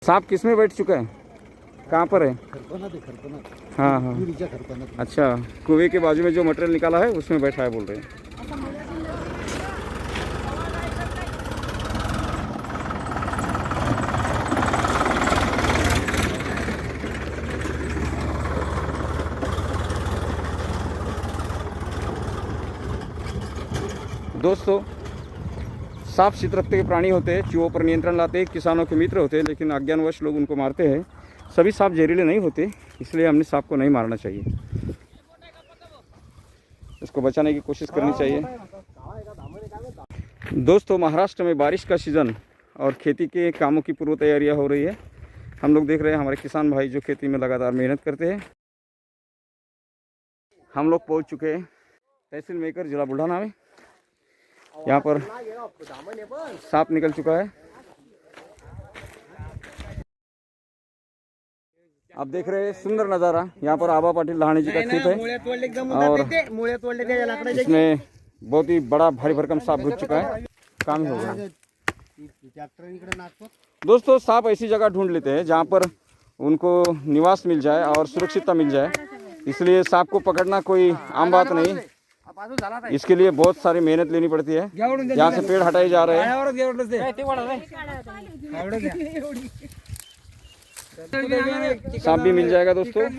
सांप किस में बैठ चुका है? कहाँ पर है? खरपनात। हाँ हाँ, अच्छा, कुएं के बाजू में जो मटेरियल निकाला है उसमें बैठा है बोल रहे हैं। दोस्तों, सांप शीत रक्त के प्राणी होते हैं, चूहों पर नियंत्रण लाते हैं, किसानों के मित्र होते हैं, लेकिन अज्ञानवश लोग उनको मारते हैं। सभी सांप जहरीले नहीं होते, इसलिए हमने सांप को नहीं मारना चाहिए, उसको बचाने की कोशिश करनी चाहिए। दोस्तों, महाराष्ट्र में बारिश का सीज़न और खेती के कामों की पूर्व तैयारियां हो रही है। हम लोग देख रहे हैं हमारे किसान भाई जो खेती में लगातार मेहनत करते हैं। हम लोग पहुंच चुके हैं तहसील मेकर, जिला बुल्ढाना में। यहाँ पर सांप निकल चुका है। आप देख रहे हैं सुंदर नज़ारा। यहाँ पर आबा पाटिल लहाणे जी का खेत है और इसमें बहुत ही बड़ा भारी भरकम सांप घुस चुका है। काम ही हो गया। दोस्तों, सांप ऐसी जगह ढूंढ लेते हैं जहाँ पर उनको निवास मिल जाए और सुरक्षितता मिल जाए, इसलिए सांप को पकड़ना कोई आम बात नहीं। इसके लिए बहुत सारी मेहनत लेनी पड़ती है। यहाँ से पेड़ हटाए जा रहे हैं। सांप भी मिल जाएगा दोस्तों।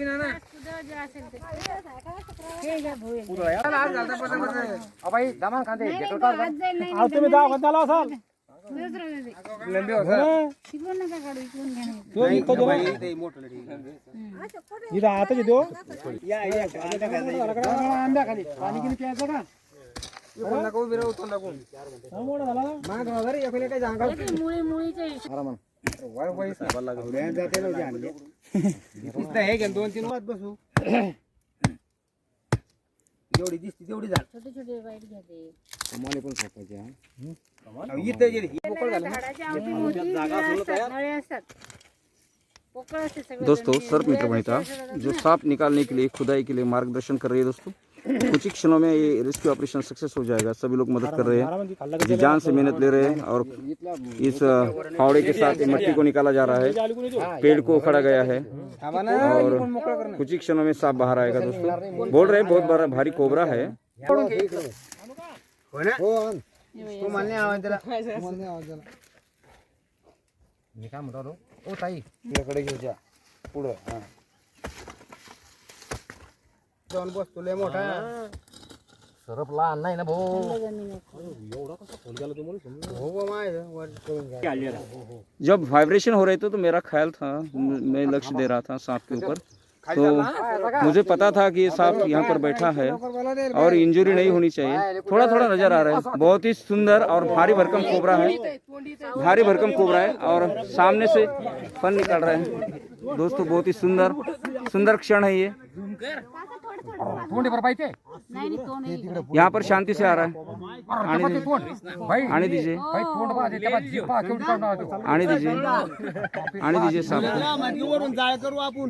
जेवढी दिसती तेवढी झाड छोटे छोटे वाईट घ्याते कमाले पण सापायचे इथे जे पोकळ झालं दोस्तों, सर्प मित्र वनिता जो सांप निकालने के लिए खुदाई के लिए मार्गदर्शन कर रही है। दोस्तों, कुछ ही क्षणों में ये रेस्क्यू ऑपरेशन सक्सेस हो जाएगा। सभी लोग मदद कर रहे हैं, जी जान से मेहनत ले रहे हैं और इस फावड़े के साथ मट्टी को निकाला जा रहा है। पेड़ को उखाड़ा गया है और कुछ ही क्षणों में सांप बाहर आएगा। दोस्तों, बोल रहे हैं बहुत बड़ा भारी कोबरा है। ओ ताई इकडे घेऊ जा पुढे जाऊन बसतो लय मोठा सरप लहान नाही ना भाऊ एवढा कसा फोन केला तुम्हाला हो माय वर करून घ्या। जब वाइब्रेशन हो रहे थे तो मेरा ख्याल था, मैं लक्ष्य दे रहा था सांप के ऊपर, तो मुझे पता था कि ये सांप यहाँ पर बैठा है और इंजरी नहीं होनी चाहिए। थोड़ा थोड़ा नजर आ रहा है। बहुत ही सुंदर और भारी भरकम कोबरा है, भारी भरकम कोबरा है और सामने से फन निकल रहा है। दोस्तों, बहुत ही सुंदर सुंदर क्षण है ये। यहाँ पर शांति से आ रहा है। आने दीजिए, आने दीजिए, आने दीजिए सांप को।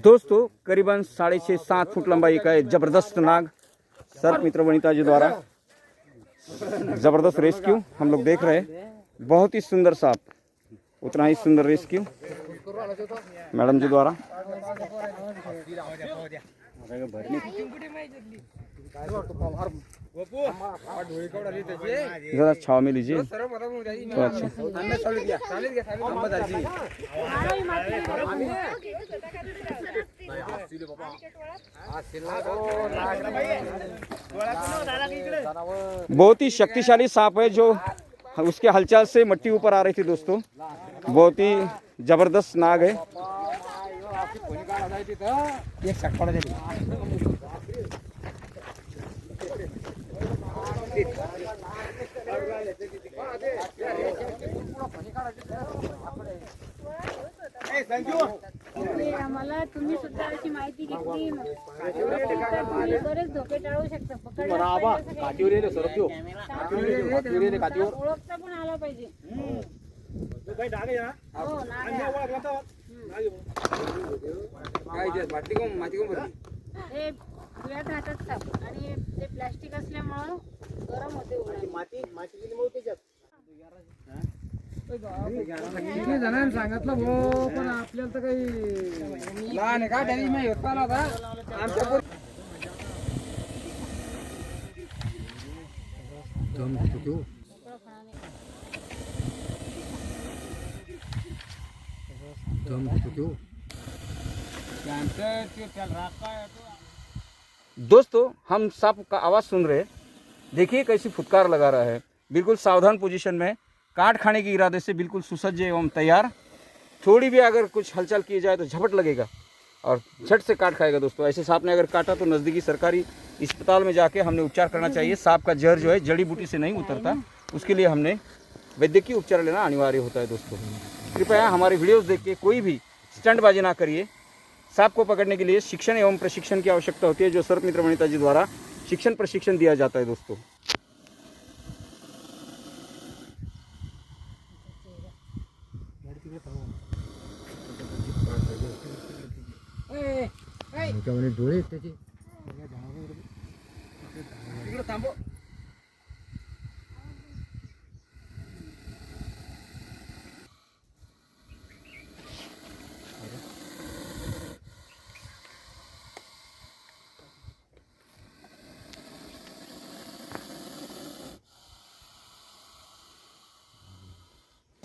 दोस्तों, करीबन 6.5-7 फुट लंबाई का एक जबरदस्त नाग सर्प मित्र वनिता जी द्वारा जबरदस्त रेस्क्यू हम लोग देख रहे हैं। बहुत ही सुंदर सांप, उतना ही सुंदर रेस्क्यू मैडम जी द्वारा। जरा छाव में लीजिए तो अच्छा। बहुत ही शक्तिशाली सांप है जो उसके हलचल से मट्टी ऊपर आ रही थी। दोस्तों, बहुत ही जबरदस्त नाग है। आम्हाला तुम्ही सुद्धा अशी माहिती घेतली, बरेच धोके टाळू शकता. ओळखता पण आला पाहिजे. हिवाळ्यात राहतात साप आणि ते प्लास्टिक असल्यामुळं गरम होते उन्हाळ्यात. माती दिली मग त्याच्यात किती जणांनी सांगितलं भाऊ, पण आपल्याला तर काही लहान आहे का त्याने मी होत पाहिला होता आमच्या दोस्तों हम सांप का आवाज़ सुन रहे हैं, देखिए कैसी फुटकार लगा रहा है, बिल्कुल सावधान पोजीशन में, काट खाने के इरादे से बिल्कुल सुसज्ज एवं तैयार। थोड़ी भी अगर कुछ हलचल की जाए तो झपट लगेगा और झट से काट खाएगा। दोस्तों ऐसे सांप ने अगर काटा तो नज़दीकी सरकारी अस्पताल में जाके हमने उपचार करना चाहिए। सांप का जहर जो है जड़ी बूटी से नहीं उतरता, उसके लिए हमने वैद्यकीय उपचार लेना अनिवार्य होता है। दोस्तों कृपया हमारे वीडियोस देख के कोई भी स्टंटबाजी ना करिए। सांप को पकड़ने के लिए शिक्षण एवं प्रशिक्षण की आवश्यकता होती है, जो सर्प मित्र वनिता जी द्वारा शिक्षण प्रशिक्षण दिया जाता है। दोस्तों डोळे त्याचे थांबो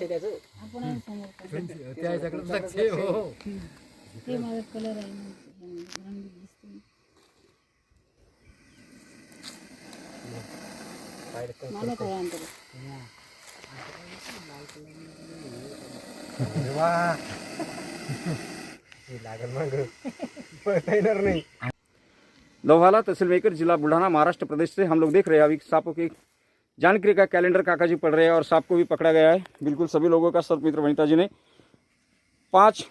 आपण आहे समोर पण. त्याच्याकडे लक्ष आहे, हो ते माझा कलर आहे ना, रंग दिसते. मला काय अंतर लागल मग पळता येणार नाही। लोहाला तहसील मेकर जिला बुल्ढाना महाराष्ट्र प्रदेश से हम लोग देख रहे हैं अभी सांपों की जानकारी का कैलेंडर काका जी पढ़ रहे हैं और सांप को भी पकड़ा गया है। बिल्कुल सभी लोगों का सर्प मित्र वनिता जी ने 5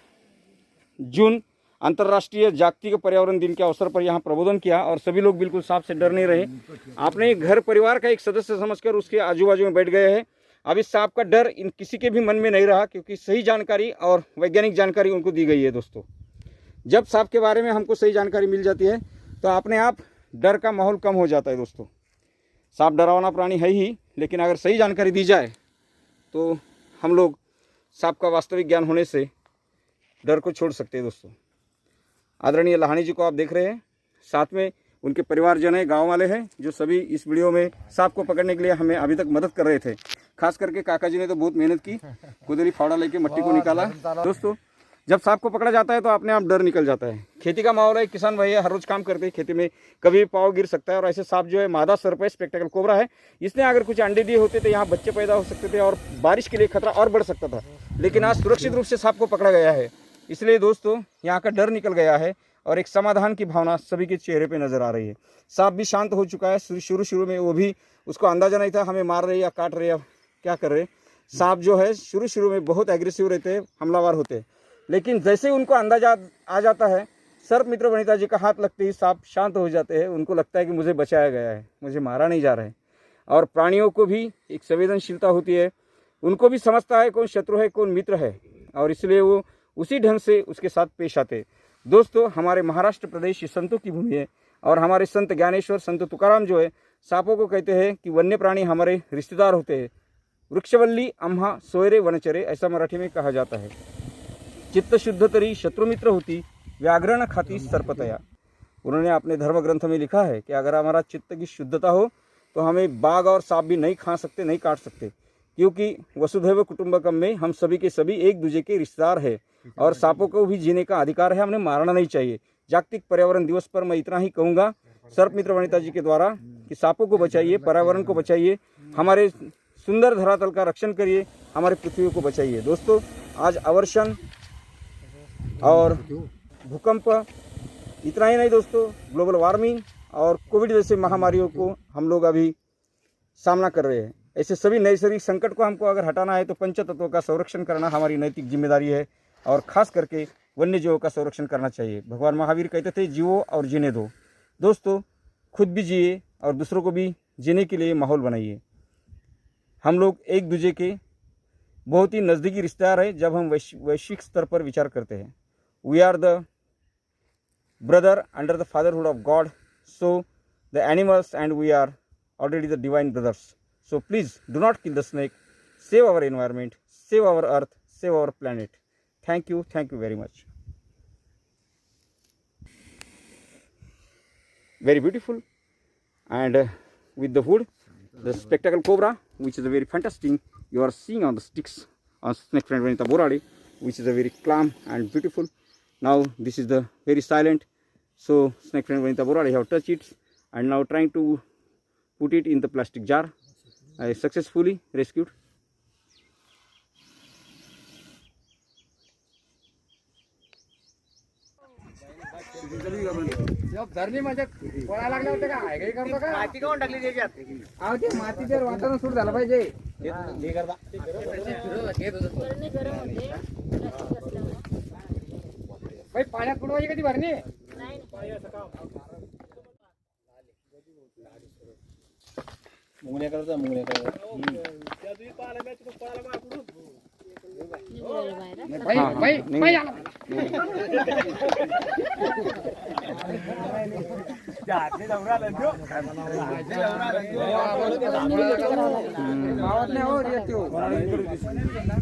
जून अंतर्राष्ट्रीय जागतिक पर्यावरण दिन के अवसर पर यहाँ प्रबोधन किया और सभी लोग बिल्कुल सांप से डर नहीं रहे। आपने घर परिवार का एक सदस्य समझकर उसके आजू बाजू में बैठ गए हैं। अभी सांप का डर इन किसी के भी मन में नहीं रहा, क्योंकि सही जानकारी और वैज्ञानिक जानकारी उनको दी गई है। दोस्तों जब सांप के बारे में हमको सही जानकारी मिल जाती है तो अपने आप डर का माहौल कम हो जाता है। दोस्तों सांप डरावना प्राणी है ही, लेकिन अगर सही जानकारी दी जाए तो हम लोग सांप का वास्तविक ज्ञान होने से डर को छोड़ सकते हैं। दोस्तों आदरणीय लहानी जी को आप देख रहे हैं, साथ में उनके परिवारजन है, गांव वाले हैं, जो सभी इस वीडियो में सांप को पकड़ने के लिए हमें अभी तक मदद कर रहे थे। खास करके काका जी ने तो बहुत मेहनत की, कुदरी फावड़ा लेके मट्टी को निकाला। दोस्तों जब सांप को पकड़ा जाता है तो अपने आप डर निकल जाता है। खेती का माहौल है, किसान भैया हर रोज काम करते हैं, खेती में कभी पाव गिर सकता है। और ऐसे सांप जो है मादा सर्प है, स्पेक्टेकल कोबरा है, इसने अगर कुछ अंडे दिए होते तो यहाँ बच्चे पैदा हो सकते थे और बारिश के लिए खतरा और बढ़ सकता था। लेकिन आज सुरक्षित रूप से सांप को पकड़ा गया है, इसलिए दोस्तों यहाँ का डर निकल गया है और एक समाधान की भावना सभी के चेहरे पे नजर आ रही है। सांप भी शांत हो चुका है। शुरू में वो भी उसको अंदाजा नहीं था हमें मार रहे या काट रहे या क्या कर रहे। सांप जो है शुरू में बहुत एग्रेसिव रहते हैं, हमलावर होते हैं, लेकिन जैसे उनको अंदाजा आ जाता है, सर्प मित्र वनिता जी का हाथ लगते ही सांप शांत हो जाते हैं। उनको लगता है कि मुझे बचाया गया है, मुझे मारा नहीं जा रहा है। और प्राणियों को भी एक संवेदनशीलता होती है, उनको भी समझता है कौन शत्रु है कौन मित्र है, और इसलिए वो उसी ढंग से उसके साथ पेश आते हैं। दोस्तों हमारे महाराष्ट्र प्रदेश संतों की भूमि है और हमारे संत ज्ञानेश्वर संत तुकाराम जो है सांपों को कहते हैं कि वन्य प्राणी हमारे रिश्तेदार होते हैं। वृक्षवल्ली आम्हा सोयरे वनचरे, ऐसा मराठी में कहा जाता है। चित्त शुद्ध तरी शत्रुमित्र होती, व्याघ्र खाती सर्पतया। उन्होंने अपने धर्म ग्रंथ में लिखा है कि अगर हमारा चित्त की शुद्धता हो तो हमें बाघ और सांप भी नहीं खा सकते, नहीं काट सकते, क्योंकि वसुधैव कुटुंबकम में हम सभी के सभी एक दूसरे के रिश्तेदार है और सांपों को भी जीने का अधिकार है, हमने मारना नहीं चाहिए। जागतिक पर्यावरण दिवस पर मैं इतना ही कहूँगा सर्प मित्र वनिता जी के द्वारा कि सांपों को बचाइए, पर्यावरण को बचाइए, हमारे सुंदर धरातल का रक्षण करिए, हमारे पृथ्वी को बचाइए। दोस्तों आज अवर्षण और भूकंप इतना ही नहीं दोस्तों, ग्लोबल वार्मिंग और कोविड जैसे महामारियों को हम लोग अभी सामना कर रहे हैं। ऐसे सभी नैसर्गिक संकट को हमको अगर हटाना है तो पंच तत्वों का संरक्षण करना हमारी नैतिक जिम्मेदारी है और खास करके वन्य जीवों का संरक्षण करना चाहिए। भगवान महावीर कहते थे जियो और जीने दो। दोस्तों खुद भी जिए और दूसरों को भी जीने के लिए माहौल बनाइए। हम लोग एक दूसरे के बहुत ही नज़दीकी रिश्तेदार है जब हम वैश्विक स्तर पर विचार करते हैं। We are the brother under the fatherhood of God So the animals and we are already the divine brothers. So please do not kill the snake. Save our environment, save our earth, save our planet. Thank you very much. Very beautiful. And with the hood, the spectacle cobra, which is a very fantastic, you are seeing on the sticks on snake friend Vanita Borade, which is a very calm and beautiful. Now this is the very silent. So snake friend Vanita Borade have touched it and now trying to put it in the plastic jar. I successfully rescued. धरणी म्हणजे पळायला लागले होते का काही करतो का माती कोण टाकली त्याच्यात अहो ते मातीचं वातावरण सुरू झालं पाहिजे हे करता भाई पाण्यात बुडवायची कधी भरणी मुंगण्या करता मुंगण्या करता त्या दिवशी पाला मॅच पळायला माकडू भाई भाई भाई आला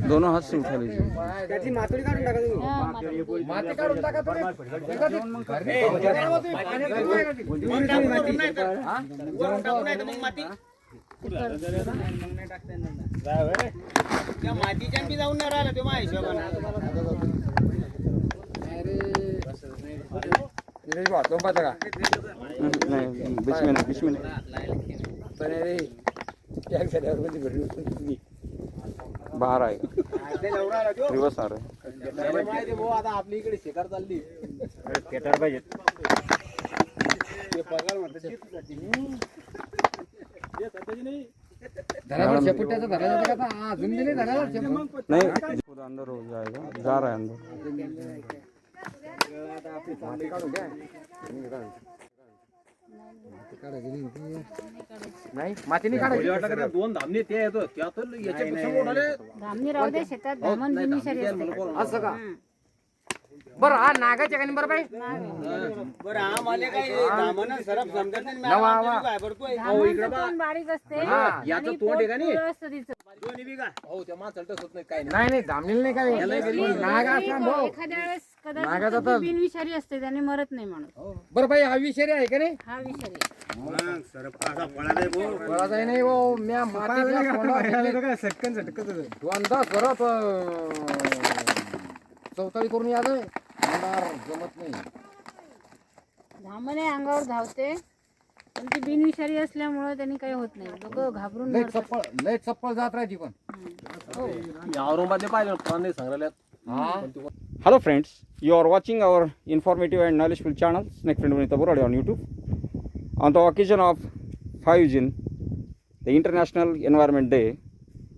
दोनों हाथ से उठा लीजिए. त्याची माती काढून टाका तुम्ही माती काढून टाका तुम्ही मातीच्या बी जाऊन नाही राहिला तो माझ्या हिशोबाने बीच में बाहर आएगा रिवर्स आ रहा है आता आपली इकडे शिकार चालली पेटर पाहिजे नहीं खुद अंदर हो जाएगा जा रहा है अंदर नाही मातीने काढायची दोन धामणे ते येतो त्यातून याच्यापेक्षा मोठाले धामणी राहू दे शेतात धामण बिनविषारी असते. असं का बरं हा नागाच्या कानी बरं बाई बरं हा मला काय धामण सरप समजत नाही काय भरतोय धामण तोंड बारीक असते याचं तोंड आहे का नाही असतं तिचं. हो त्या माणसाला होत नाही काय नाही नाही धामणीला नाही काय नाग असला भाऊ एखाद्या वेळेस कदाचित तो बिनविषारी असते त्याने मरत नाही माणूस. बरं बाई हा विषारी आहे का नाही हा विषारी आहे. सरप कसा पळायचा नाही भाऊ म्या मातीला सटकन सटकत दोनदा सरप चौताळी करून याद जमत नाही धामणे अंगावर धावते पण ती बिनविषारी असल्यामुळे त्यांनी काही होत नाही. लोक घाबरून लय मरतात. चप्पल लय चप्पल जात राहायची पण औरंगाबादले पाहिजे प्राणी संग्रहालयात. Hello friends, you are watching our informative and knowledgeful channel Snake Friend Vanita Borade on YouTube. On the occasion of 5 June, the International Environment Day,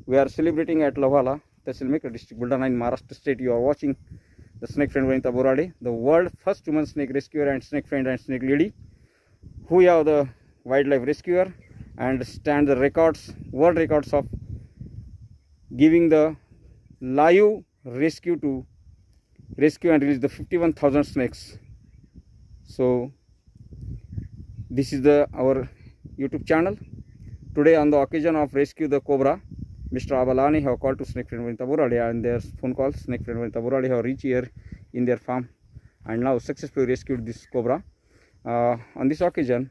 we are celebrating at Lavala, Tehsil district, Buldana in Maharashtra state. You are watching the Snake Friend Vanita Borade, the world first woman snake rescuer and snake friend and snake lady, who have the wildlife rescuer and stand the records, world records of giving the live rescue to rescue and release the 51,000 snakes. So this is our YouTube channel. Today on the occasion of rescue the cobra, Mr. Abalani have called to Snake Friend Vanita Borade and their phone call. Snake Friend Vanita Borade have reached here in their farm and now successfully rescued this cobra. On this occasion,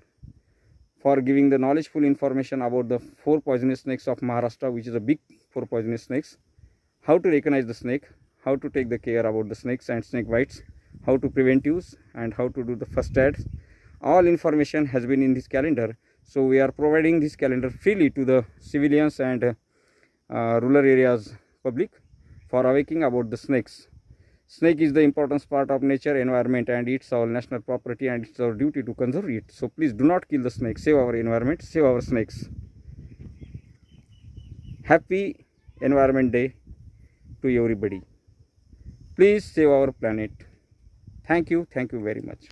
for giving the knowledgeful information about the 4 poisonous snakes of Maharashtra, which is a big 4 poisonous snakes, how to recognize the snake, how to take the care about the snakes and snake bites, how to prevent use and how to do the first aids. All information has been in this calendar. So we are providing this calendar freely to the civilians and rural areas public for awakening about the snakes. Snake is the important part of nature environment and it's our national property and it's our duty to conserve it. So please do not kill the snake. Save our environment, save our snakes. Happy Environment Day to everybody. Please save our planet. Thank you very much.